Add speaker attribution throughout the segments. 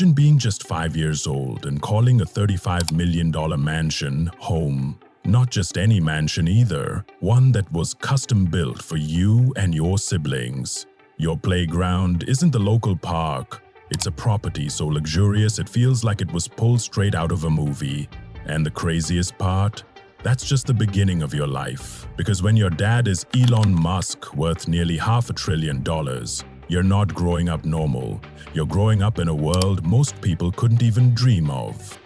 Speaker 1: Imagine being just 5 years old and calling a $35 million mansion home. Not just any mansion either, one that was custom built for you and your siblings. Your playground isn't the local park. It's a property so luxurious it feels like it was pulled straight out of a movie. And the craziest part? That's just the beginning of your life. Because when your dad is Elon Musk, worth nearly $500 billion, you're not growing up normal. You're growing up in a world most people couldn't even dream of.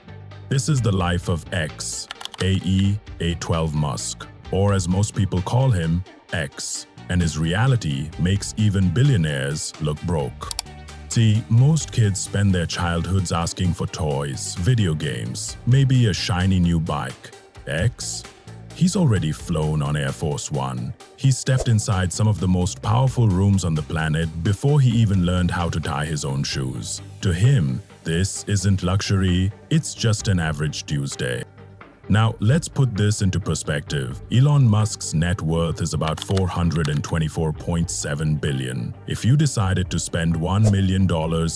Speaker 1: This is the life of X, A12 Musk, or as most people call him, X. And his reality makes even billionaires look broke. See, most kids spend their childhoods asking for toys, video games, maybe a shiny new bike. X? He's already flown on Air Force One. He stepped inside some of the most powerful rooms on the planet before he even learned how to tie his own shoes. To him, this isn't luxury, it's just an average Tuesday. Now, let's put this into perspective. Elon Musk's net worth is about $424.7 billion. If you decided to spend $1 million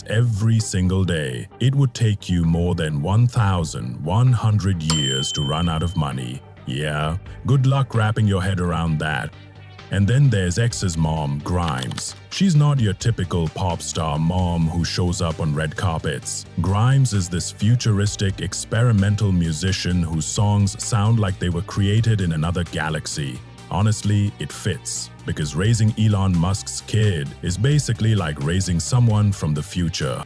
Speaker 1: every single day, it would take you more than 1,100 years to run out of money. Yeah, good luck wrapping your head around that. And then there's X's mom, Grimes. She's not your typical pop star mom who shows up on red carpets. Grimes is this futuristic, experimental musician whose songs sound like they were created in another galaxy. Honestly, it fits, because raising Elon Musk's kid is basically like raising someone from the future.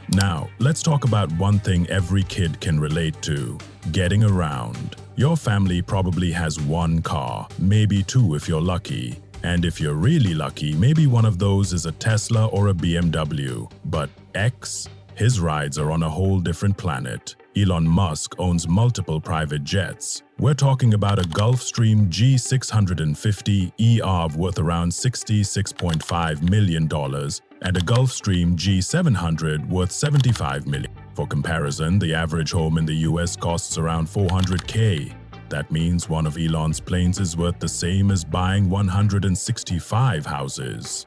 Speaker 1: Now, let's talk about one thing every kid can relate to: getting around. Your family probably has one car, maybe two if you're lucky. And if you're really lucky, maybe one of those is a Tesla or a BMW. But X? His rides are on a whole different planet. Elon Musk owns multiple private jets. We're talking about a Gulfstream G650 ERV worth around $66.5 million and a Gulfstream G700 worth $75 million. For comparison, the average home in the US costs around $400K. That means one of Elon's planes is worth the same as buying 165 houses.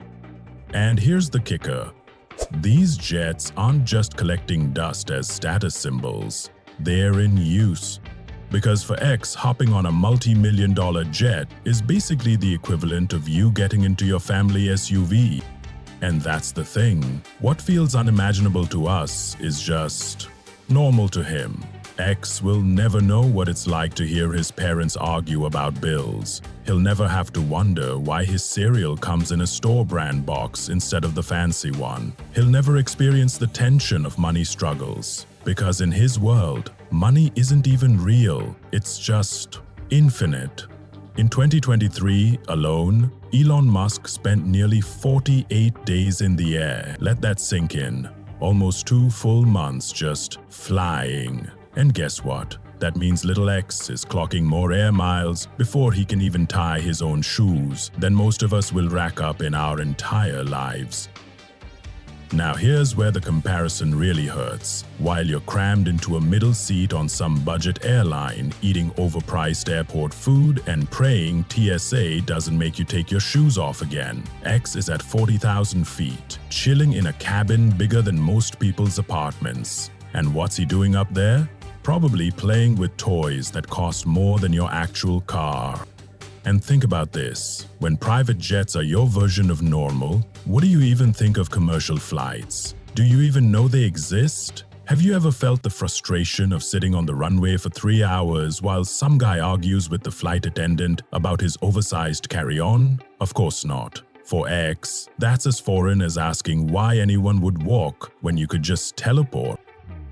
Speaker 1: And here's the kicker. These jets aren't just collecting dust as status symbols. They're in use. Because for X, hopping on a multi-million-dollar jet is basically the equivalent of you getting into your family SUV. And that's the thing. What feels unimaginable to us is just normal to him. X will never know what it's like to hear his parents argue about bills. He'll never have to wonder why his cereal comes in a store brand box instead of the fancy one. He'll never experience the tension of money struggles. Because in his world, money isn't even real. It's just infinite. In 2023 alone, Elon Musk spent nearly 48 days in the air. Let that sink in. Almost 2 full months just flying. And guess what? That means little X is clocking more air miles before he can even tie his own shoes than most of us will rack up in our entire lives. Now here's where the comparison really hurts. While you're crammed into a middle seat on some budget airline, eating overpriced airport food and praying TSA doesn't make you take your shoes off again, X is at 40,000 feet, chilling in a cabin bigger than most people's apartments. And what's he doing up there? Probably playing with toys that cost more than your actual car. And think about this, when private jets are your version of normal, what do you even think of commercial flights? Do you even know they exist? Have you ever felt the frustration of sitting on the runway for 3 hours while some guy argues with the flight attendant about his oversized carry-on? Of course not. For X, that's as foreign as asking why anyone would walk when you could just teleport.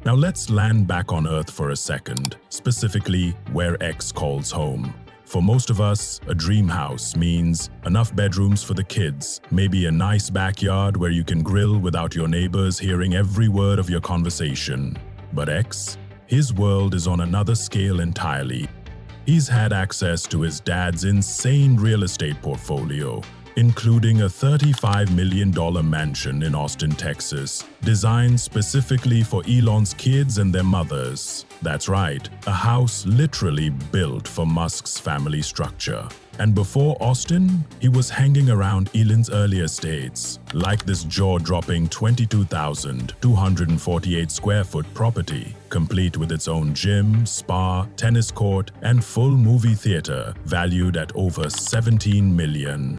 Speaker 1: Now let's land back on Earth for a second, specifically where X calls home. For most of us, a dream house means enough bedrooms for the kids, maybe a nice backyard where you can grill without your neighbors hearing every word of your conversation. But X, his world is on another scale entirely. He's had access to his dad's insane real estate portfolio, including a $35 million mansion in Austin, Texas, designed specifically for Elon's kids and their mothers. That's right, a house literally built for Musk's family structure. And before Austin, he was hanging around Elon's earlier estates, like this jaw-dropping 22,248 square foot property, complete with its own gym, spa, tennis court, and full movie theater, valued at over $17 million.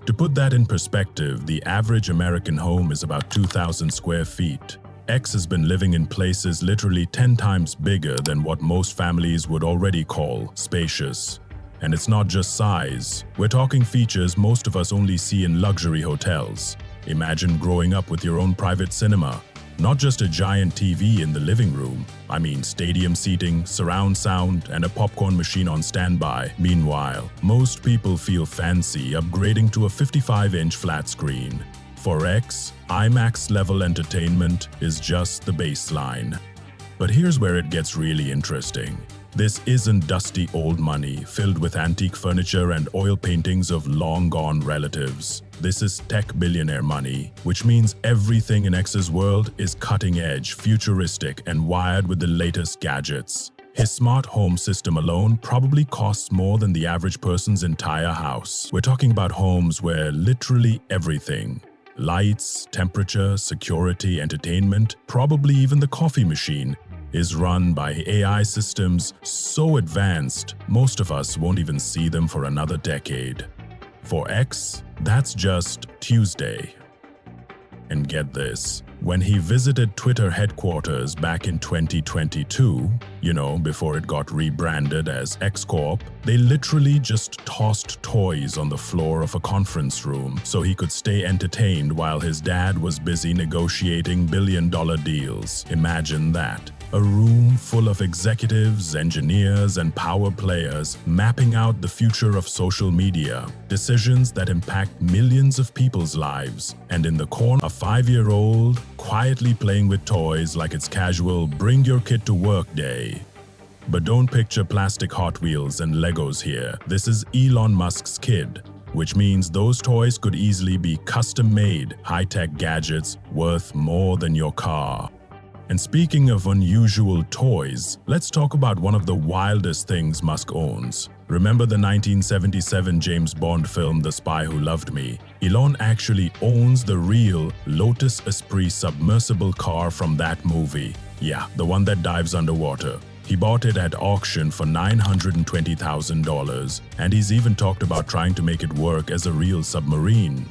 Speaker 1: To put that in perspective, the average American home is about 2,000 square feet. X has been living in places literally 10 times bigger than what most families would already call spacious. And it's not just size. We're talking features most of us only see in luxury hotels. Imagine growing up with your own private cinema. Not just a giant TV in the living room. I mean stadium seating, surround sound, and a popcorn machine on standby. Meanwhile, most people feel fancy upgrading to a 55-inch flat screen. For X, IMAX-level entertainment is just the baseline. But here's where it gets really interesting. This isn't dusty old money filled with antique furniture and oil paintings of long-gone relatives. This is tech billionaire money, which means everything in X's world is cutting-edge, futuristic, and wired with the latest gadgets. His smart home system alone probably costs more than the average person's entire house. We're talking about homes where literally everything— lights, temperature, security, entertainment, probably even the coffee machine— is run by AI systems so advanced, most of us won't even see them for another decade. For X, that's just Tuesday. And get this, when he visited Twitter headquarters back in 2022, before it got rebranded as X Corp, they literally just tossed toys on the floor of a conference room so he could stay entertained while his dad was busy negotiating billion-dollar deals. Imagine that. A room full of executives, engineers, and power players mapping out the future of social media, decisions that impact millions of people's lives, and in the corner, a 5-year-old quietly playing with toys like it's casual bring your kid to work day. But don't picture plastic Hot Wheels and Legos here. This is Elon Musk's kid, which means those toys could easily be custom-made, high-tech gadgets worth more than your car. And speaking of unusual toys, let's talk about one of the wildest things Musk owns. Remember the 1977 James Bond film The Spy Who Loved Me? Elon actually owns the real Lotus Esprit submersible car from that movie. Yeah, the one that dives underwater. He bought it at auction for $920,000, and he's even talked about trying to make it work as a real submarine.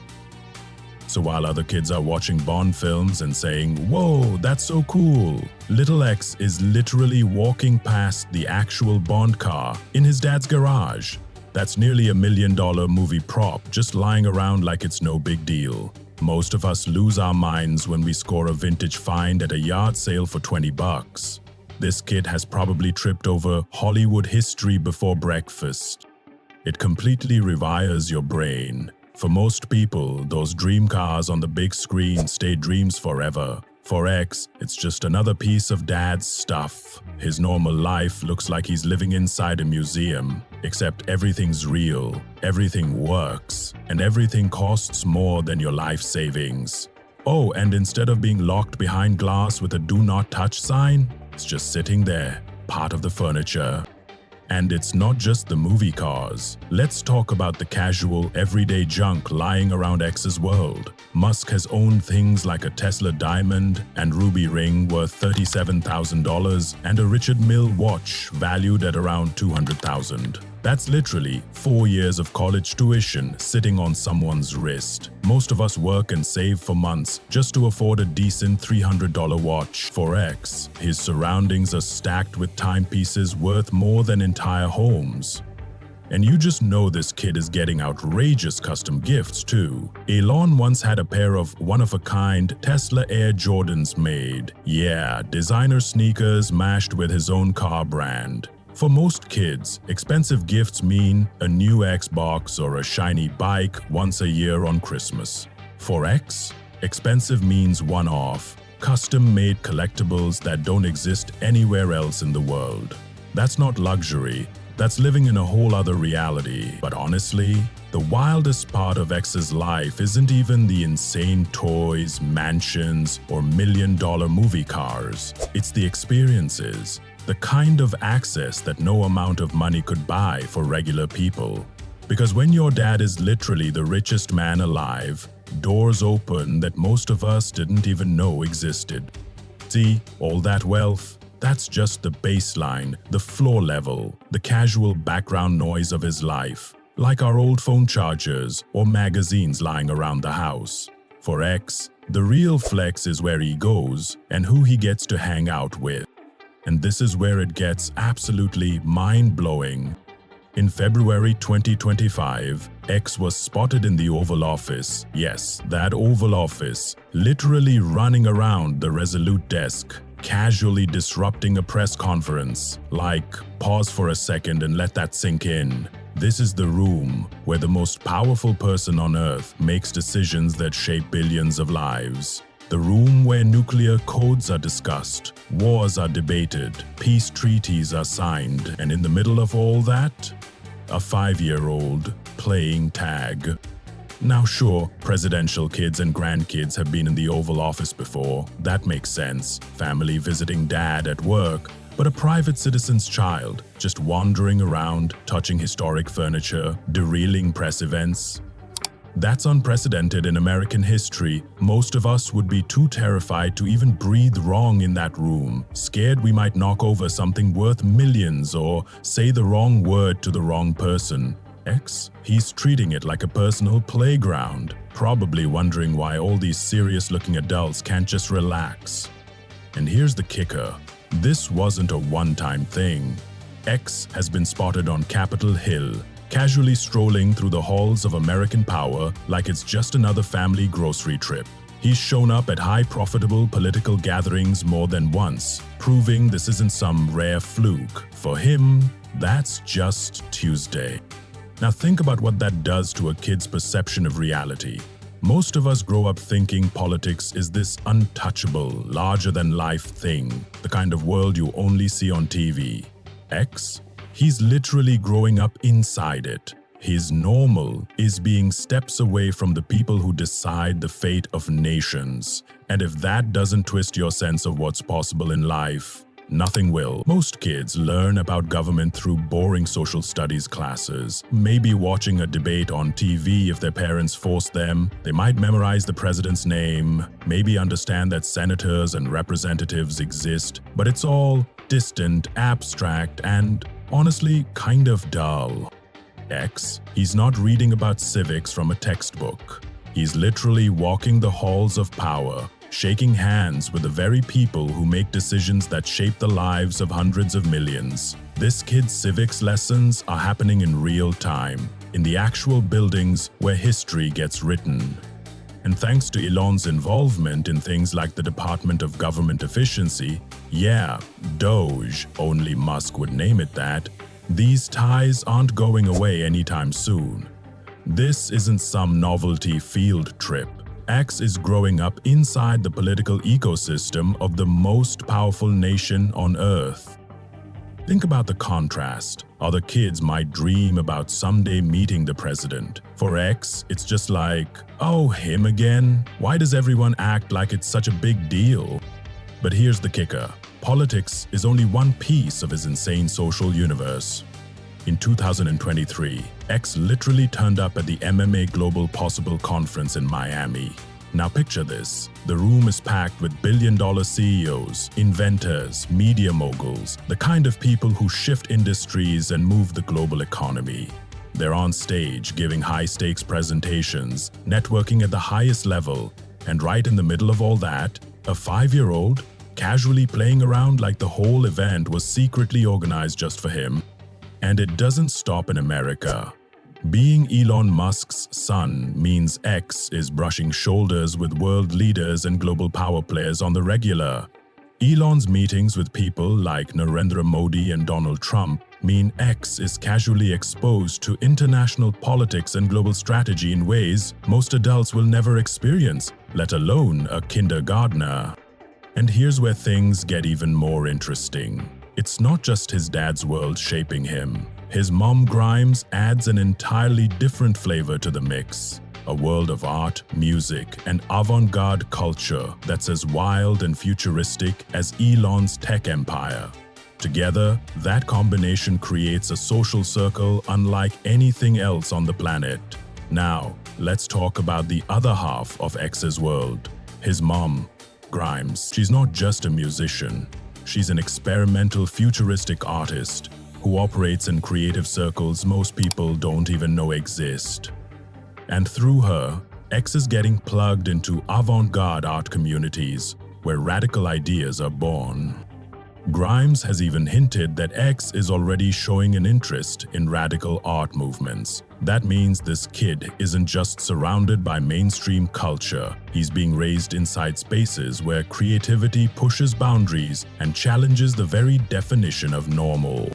Speaker 1: So while other kids are watching Bond films and saying, "Whoa, that's so cool," little X is literally walking past the actual Bond car in his dad's garage. That's nearly $1 million movie prop just lying around like it's no big deal. Most of us lose our minds when we score a vintage find at a yard sale for $20. This kid has probably tripped over Hollywood history before breakfast. It completely rewires your brain. For most people, those dream cars on the big screen stay dreams forever. For X, it's just another piece of dad's stuff. His normal life looks like he's living inside a museum, except everything's real, everything works, and everything costs more than your life savings. Oh, and instead of being locked behind glass with a "do not touch" sign, it's just sitting there, part of the furniture. And it's not just the movie cars. Let's talk about the casual, everyday junk lying around X's world. Musk has owned things like a Tesla Diamond and ruby ring worth $37,000 and a Richard Mille watch valued at around $200,000. That's literally 4 years of college tuition sitting on someone's wrist. Most of us work and save for months just to afford a decent $300 watch. For X, his surroundings are stacked with timepieces worth more than entire homes. And you just know this kid is getting outrageous custom gifts too. Elon once had a pair of one-of-a-kind Tesla Air Jordans made. Yeah, designer sneakers mashed with his own car brand. For most kids, expensive gifts mean a new Xbox or a shiny bike once a year on Christmas. For X, expensive means one-off, custom-made collectibles that don't exist anywhere else in the world. That's not luxury, that's living in a whole other reality. But honestly, the wildest part of X's life isn't even the insane toys, mansions, or million-dollar movie cars. It's the experiences. The kind of access that no amount of money could buy for regular people. Because when your dad is literally the richest man alive, doors open that most of us didn't even know existed. See, all that wealth, that's just the baseline, the floor level, the casual background noise of his life, like our old phone chargers or magazines lying around the house. For X, the real flex is where he goes and who he gets to hang out with. And this is where it gets absolutely mind-blowing. In February 2025, X was spotted in the Oval Office, yes, that Oval Office, literally running around the Resolute desk, casually disrupting a press conference. Like, pause for a second and let that sink in. This is the room where the most powerful person on Earth makes decisions that shape billions of lives. The room where nuclear codes are discussed, wars are debated, peace treaties are signed, and in the middle of all that, a 5-year-old playing tag. Now sure, presidential kids and grandkids have been in the Oval Office before. That makes sense. Family visiting dad at work. But a private citizen's child, just wandering around, touching historic furniture, derailing press events. That's unprecedented in American history. Most of us would be too terrified to even breathe wrong in that room, scared we might knock over something worth millions or say the wrong word to the wrong person. X, he's treating it like a personal playground, probably wondering why all these serious-looking adults can't just relax. And here's the kicker. This wasn't a one-time thing. X has been spotted on Capitol Hill, casually strolling through the halls of American power like it's just another family grocery trip. He's shown up at high profitable political gatherings more than once, proving this isn't some rare fluke. For him, that's just Tuesday. Now think about what that does to a kid's perception of reality. Most of us grow up thinking politics is this untouchable, larger-than-life thing, the kind of world you only see on TV. X? He's literally growing up inside it. His normal is being steps away from the people who decide the fate of nations. And if that doesn't twist your sense of what's possible in life, nothing will. Most kids learn about government through boring social studies classes, maybe watching a debate on TV if their parents force them. They might memorize the president's name, maybe understand that senators and representatives exist, but it's all distant, abstract, and honestly kind of dull. X, he's not reading about civics from a textbook. He's literally walking the halls of power, shaking hands with the very people who make decisions that shape the lives of hundreds of millions. This kid's civics lessons are happening in real time, in the actual buildings where history gets written. And thanks to Elon's involvement in things like the Department of Government Efficiency, yeah, Doge, only Musk would name it that, these ties aren't going away anytime soon. This isn't some novelty field trip. X is growing up inside the political ecosystem of the most powerful nation on Earth. Think about the contrast. Other kids might dream about someday meeting the president. For X, it's just like, oh, him again? Why does everyone act like it's such a big deal? But here's the kicker. Politics is only one piece of his insane social universe. In 2023, X literally turned up at the MMA Global Possible Conference in Miami. Now picture this. The room is packed with billion-dollar CEOs, inventors, media moguls, the kind of people who shift industries and move the global economy. They're on stage giving high-stakes presentations, networking at the highest level, and right in the middle of all that, a 5-year-old casually playing around like the whole event was secretly organized just for him. And it doesn't stop in America. Being Elon Musk's son means X is brushing shoulders with world leaders and global power players on the regular. Elon's meetings with people like Narendra Modi and Donald Trump mean X is casually exposed to international politics and global strategy in ways most adults will never experience, let alone a kindergartner. And here's where things get even more interesting. It's not just his dad's world shaping him. His mom Grimes adds an entirely different flavor to the mix. A world of art, music, and avant-garde culture that's as wild and futuristic as Elon's tech empire. Together, that combination creates a social circle unlike anything else on the planet. Now, let's talk about the other half of X's world. His mom, Grimes. She's not just a musician. She's an experimental, futuristic artist who operates in creative circles most people don't even know exist. And through her, X is getting plugged into avant-garde art communities where radical ideas are born. Grimes has even hinted that X is already showing an interest in radical art movements. That means this kid isn't just surrounded by mainstream culture. He's being raised inside spaces where creativity pushes boundaries and challenges the very definition of normal.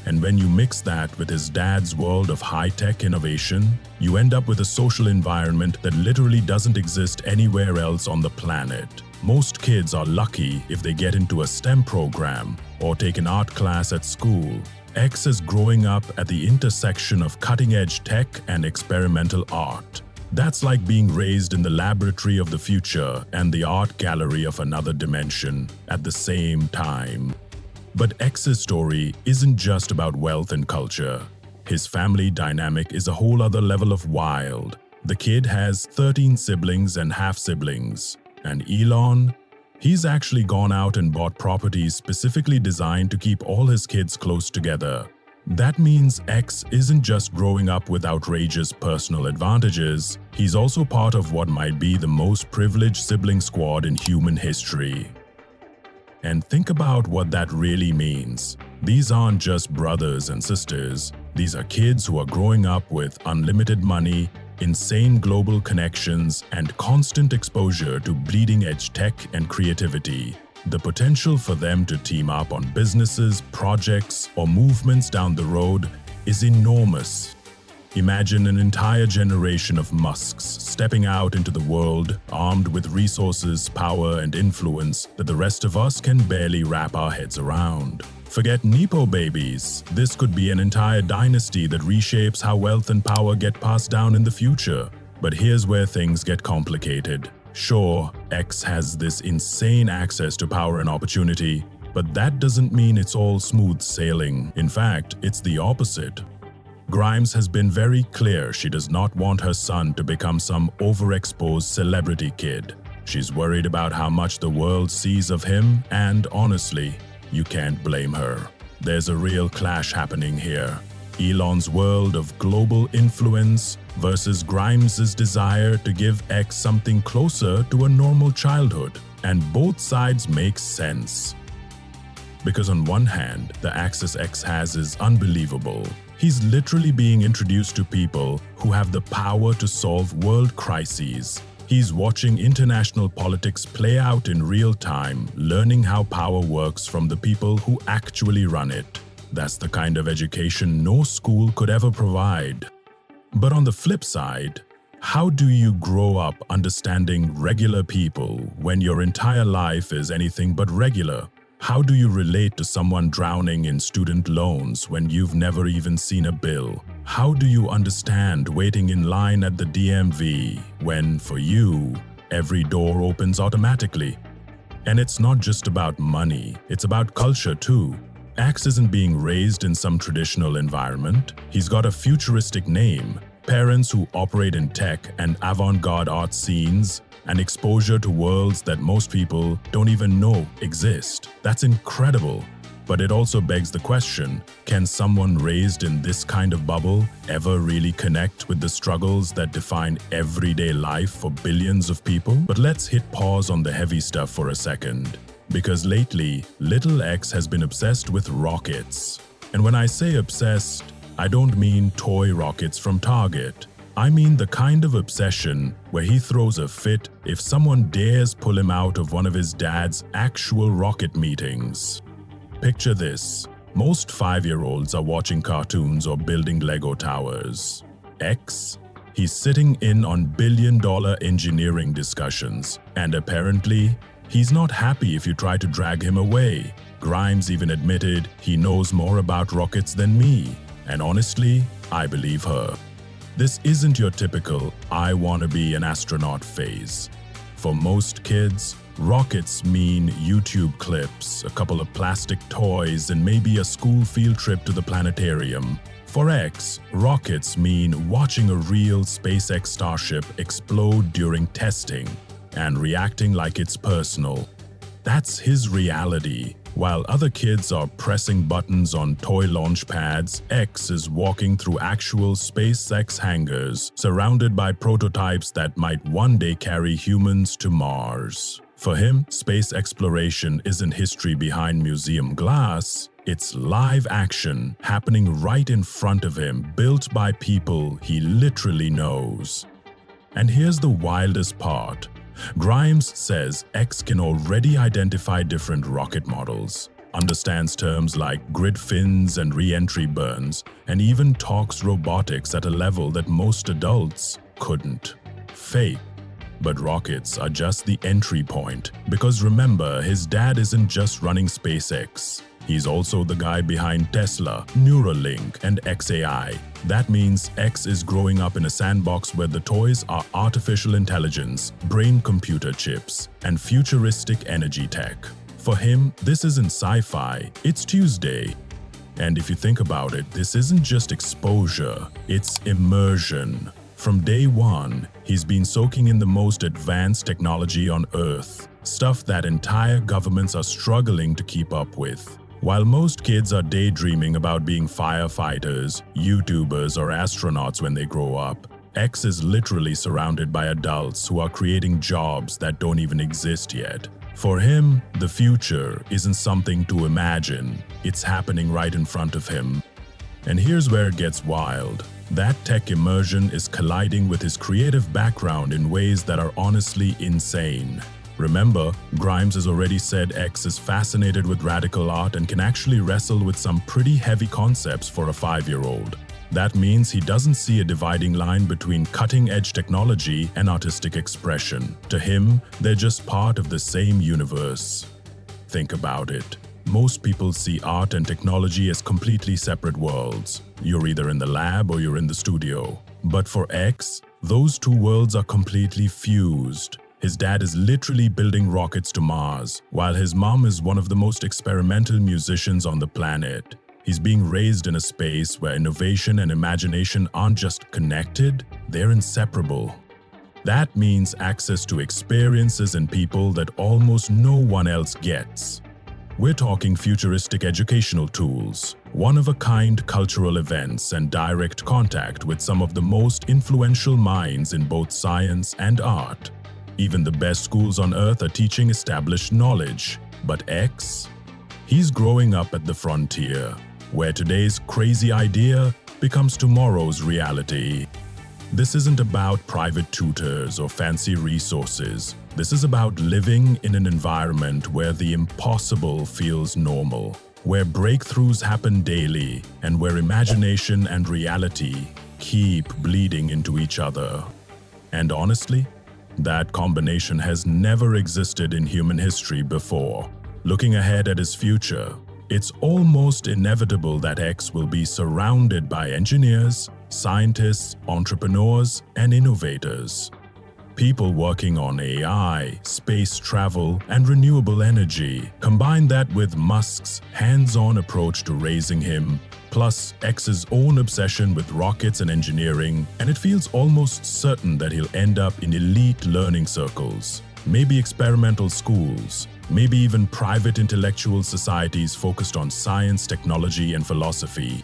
Speaker 1: And when you mix that with his dad's world of high-tech innovation, you end up with a social environment that literally doesn't exist anywhere else on the planet. Most kids are lucky if they get into a STEM program or take an art class at school. X is growing up at the intersection of cutting-edge tech and experimental art. That's like being raised in the laboratory of the future and the art gallery of another dimension at the same time. But X's story isn't just about wealth and culture. His family dynamic is a whole other level of wild. The kid has 13 siblings and half-siblings. And Elon? He's actually gone out and bought properties specifically designed to keep all his kids close together. That means X isn't just growing up with outrageous personal advantages, he's also part of what might be the most privileged sibling squad in human history. And think about what that really means. These aren't just brothers and sisters. These are kids who are growing up with unlimited money, insane global connections, and constant exposure to bleeding-edge tech and creativity. The potential for them to team up on businesses, projects, or movements down the road is enormous. Imagine an entire generation of Musks stepping out into the world armed with resources, power, and influence that the rest of us can barely wrap our heads around. Forget Nepo babies. This could be an entire dynasty that reshapes how wealth and power get passed down in the future. But here's where things get complicated. Sure, X has this insane access to power and opportunity, but that doesn't mean it's all smooth sailing. In fact, it's the opposite. Grimes has been very clear she does not want her son to become some overexposed celebrity kid. She's worried about how much the world sees of him, and honestly, you can't blame her. There's a real clash happening here. Elon's world of global influence versus Grimes's desire to give X something closer to a normal childhood. And both sides make sense. Because on one hand, the access X has is unbelievable. He's literally being introduced to people who have the power to solve world crises. He's watching international politics play out in real time, learning how power works from the people who actually run it. That's the kind of education no school could ever provide. But on the flip side, how do you grow up understanding regular people when your entire life is anything but regular? How do you relate to someone drowning in student loans when you've never even seen a bill? How do you understand waiting in line at the DMV when, for you, every door opens automatically? And it's not just about money, it's about culture too. Axe isn't being raised in some traditional environment. He's got a futuristic name, parents who operate in tech and avant-garde art scenes, and exposure to worlds that most people don't even know exist. That's incredible. But it also begs the question, can someone raised in this kind of bubble ever really connect with the struggles that define everyday life for billions of people? But let's hit pause on the heavy stuff for a second. Because lately, little X has been obsessed with rockets. And when I say obsessed, I don't mean toy rockets from Target. I mean the kind of obsession where he throws a fit if someone dares pull him out of one of his dad's actual rocket meetings. Picture this. Most 5-year-olds are watching cartoons or building Lego towers. X? He's sitting in on billion-dollar engineering discussions, and apparently, he's not happy if you try to drag him away. Grimes even admitted he knows more about rockets than me, and honestly, I believe her. This isn't your typical, I want to be an astronaut phase. For most kids, Rockets mean YouTube clips, a couple of plastic toys, and maybe a school field trip to the planetarium. For X, rockets mean watching a real SpaceX Starship explode during testing and reacting like it's personal. That's his reality. While other kids are pressing buttons on toy launch pads, X is walking through actual SpaceX hangars, surrounded by prototypes that might one day carry humans to Mars. For him, space exploration isn't history behind museum glass. It's live action happening right in front of him, built by people he literally knows. And here's the wildest part. Grimes says X can already identify different rocket models, understands terms like grid fins and re-entry burns, and even talks robotics at a level that most adults couldn't. Fake. But rockets are just the entry point, because remember, his dad isn't just running SpaceX. He's also the guy behind Tesla, Neuralink, and XAI. That means X is growing up in a sandbox where the toys are artificial intelligence, brain-computer chips, and futuristic energy tech. For him, this isn't sci-fi, it's Tuesday. And if you think about it, this isn't just exposure, it's immersion. From day one, he's been soaking in the most advanced technology on Earth, stuff that entire governments are struggling to keep up with. While most kids are daydreaming about being firefighters, YouTubers, or astronauts when they grow up, X is literally surrounded by adults who are creating jobs that don't even exist yet. For him, the future isn't something to imagine, it's happening right in front of him. And here's where it gets wild. That tech immersion is colliding with his creative background in ways that are honestly insane. Remember, Grimes has already said X is fascinated with radical art and can actually wrestle with some pretty heavy concepts for a 5-year-old. That means he doesn't see a dividing line between cutting-edge technology and artistic expression. To him, they're just part of the same universe. Think about it. Most people see art and technology as completely separate worlds. You're either in the lab or you're in the studio. But for X, those two worlds are completely fused. His dad is literally building rockets to Mars, while his mom is one of the most experimental musicians on the planet. He's being raised in a space where innovation and imagination aren't just connected, they're inseparable. That means access to experiences and people that almost no one else gets. We're talking futuristic educational tools, one-of-a-kind cultural events, and direct contact with some of the most influential minds in both science and art. Even the best schools on Earth are teaching established knowledge. But X? He's growing up at the frontier, where today's crazy idea becomes tomorrow's reality. This isn't about private tutors or fancy resources. This is about living in an environment where the impossible feels normal, where breakthroughs happen daily, and where imagination and reality keep bleeding into each other. And honestly, that combination has never existed in human history before. Looking ahead at his future, it's almost inevitable that X will be surrounded by engineers, scientists, entrepreneurs, and innovators. People working on AI, space travel, and renewable energy. Combine that with Musk's hands-on approach to raising him, plus X's own obsession with rockets and engineering, and it feels almost certain that he'll end up in elite learning circles, maybe experimental schools, maybe even private intellectual societies focused on science, technology, and philosophy.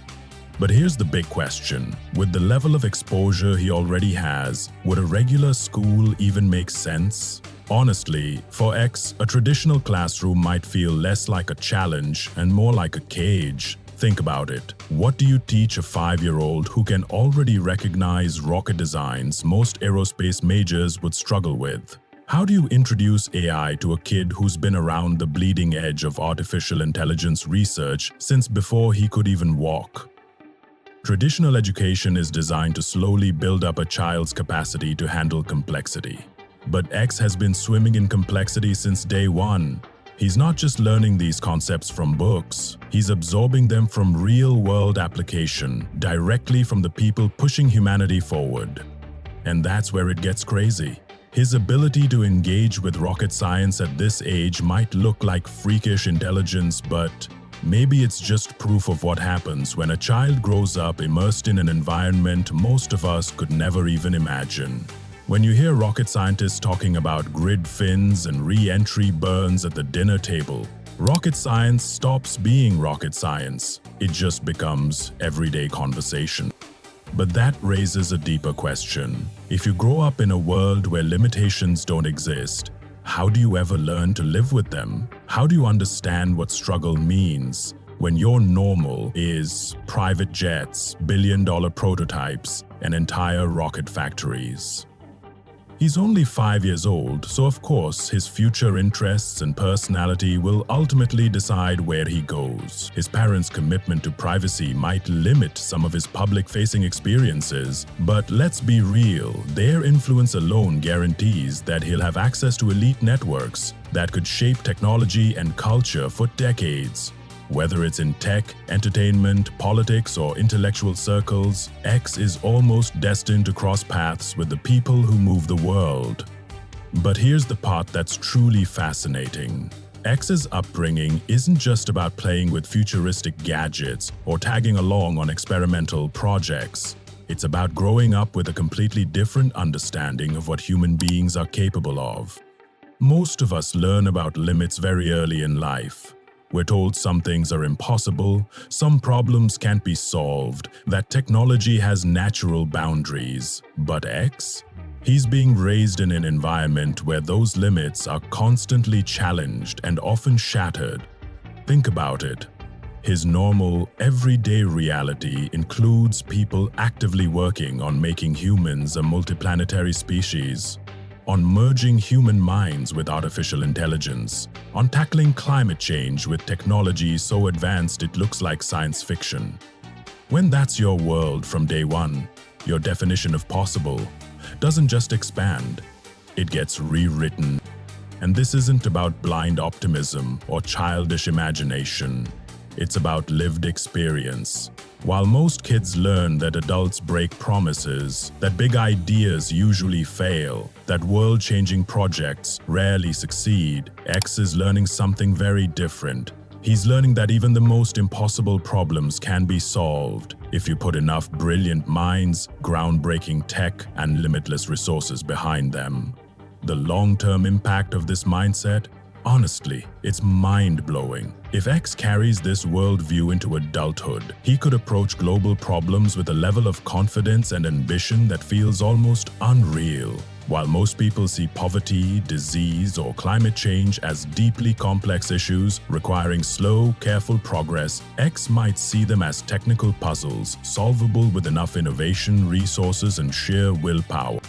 Speaker 1: But here's the big question. With the level of exposure he already has, would a regular school even make sense? Honestly, for X, a traditional classroom might feel less like a challenge and more like a cage. Think about it. What do you teach a 5-year-old who can already recognize rocket designs most aerospace majors would struggle with? How do you introduce AI to a kid who's been around the bleeding edge of artificial intelligence research since before he could even walk? Traditional education is designed to slowly build up a child's capacity to handle complexity. But X has been swimming in complexity since day one. He's not just learning these concepts from books, he's absorbing them from real-world application, directly from the people pushing humanity forward. And that's where it gets crazy. His ability to engage with rocket science at this age might look like freakish intelligence, but maybe it's just proof of what happens when a child grows up immersed in an environment most of us could never even imagine. When you hear rocket scientists talking about grid fins and re-entry burns at the dinner table, rocket science stops being rocket science. It just becomes everyday conversation. But that raises a deeper question. If you grow up in a world where limitations don't exist, how do you ever learn to live with them? How do you understand what struggle means when your normal is private jets, billion-dollar prototypes, and entire rocket factories? He's only 5 years old, so of course his future interests and personality will ultimately decide where he goes. His parents' commitment to privacy might limit some of his public-facing experiences, but let's be real, their influence alone guarantees that he'll have access to elite networks that could shape technology and culture for decades. Whether it's in tech, entertainment, politics, or intellectual circles, X is almost destined to cross paths with the people who move the world. But here's the part that's truly fascinating. X's upbringing isn't just about playing with futuristic gadgets or tagging along on experimental projects. It's about growing up with a completely different understanding of what human beings are capable of. Most of us learn about limits very early in life. We're told some things are impossible, some problems can't be solved, that technology has natural boundaries. But X? He's being raised in an environment where those limits are constantly challenged and often shattered. Think about it. His normal, everyday reality includes people actively working on making humans a multiplanetary species, on merging human minds with artificial intelligence, on tackling climate change with technology so advanced it looks like science fiction. When that's your world from day one, your definition of possible doesn't just expand, it gets rewritten. And this isn't about blind optimism or childish imagination. It's about lived experience. While most kids learn that adults break promises, that big ideas usually fail, that world-changing projects rarely succeed, X is learning something very different. He's learning that even the most impossible problems can be solved if you put enough brilliant minds, groundbreaking tech, and limitless resources behind them. The long-term impact of this mindset? Honestly, it's mind-blowing. If X carries this worldview into adulthood, he could approach global problems with a level of confidence and ambition that feels almost unreal. While most people see poverty, disease, or climate change as deeply complex issues requiring slow, careful progress, X might see them as technical puzzles solvable with enough innovation, resources, and sheer willpower.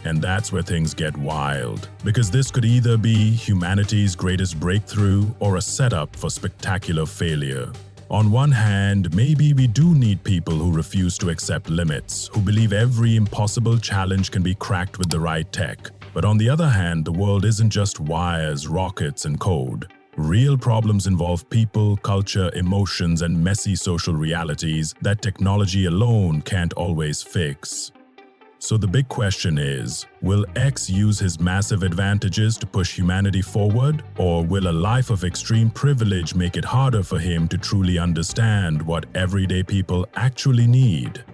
Speaker 1: And that's where things get wild, because this could either be humanity's greatest breakthrough or a setup for spectacular failure. On one hand, maybe we do need people who refuse to accept limits, who believe every impossible challenge can be cracked with the right tech. But on the other hand, the world isn't just wires, rockets, and code. Real problems involve people, culture, emotions, and messy social realities that technology alone can't always fix. So the big question is, will X use his massive advantages to push humanity forward, or will a life of extreme privilege make it harder for him to truly understand what everyday people actually need?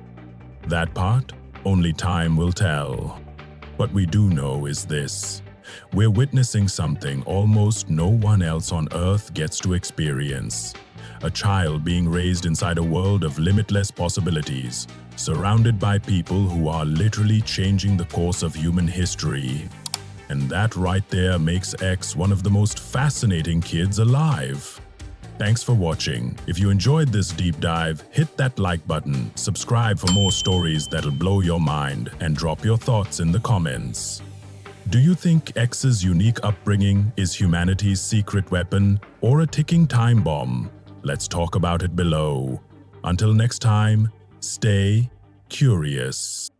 Speaker 1: That part, only time will tell. What we do know is this: we're witnessing something almost no one else on Earth gets to experience. A child being raised inside a world of limitless possibilities, surrounded by people who are literally changing the course of human history. And that right there makes X one of the most fascinating kids alive. Thanks for watching. If you enjoyed this deep dive, hit that like button, subscribe for more stories that'll blow your mind, and drop your thoughts in the comments. Do you think X's unique upbringing is humanity's secret weapon or a ticking time bomb? Let's talk about it below. Until next time, stay curious.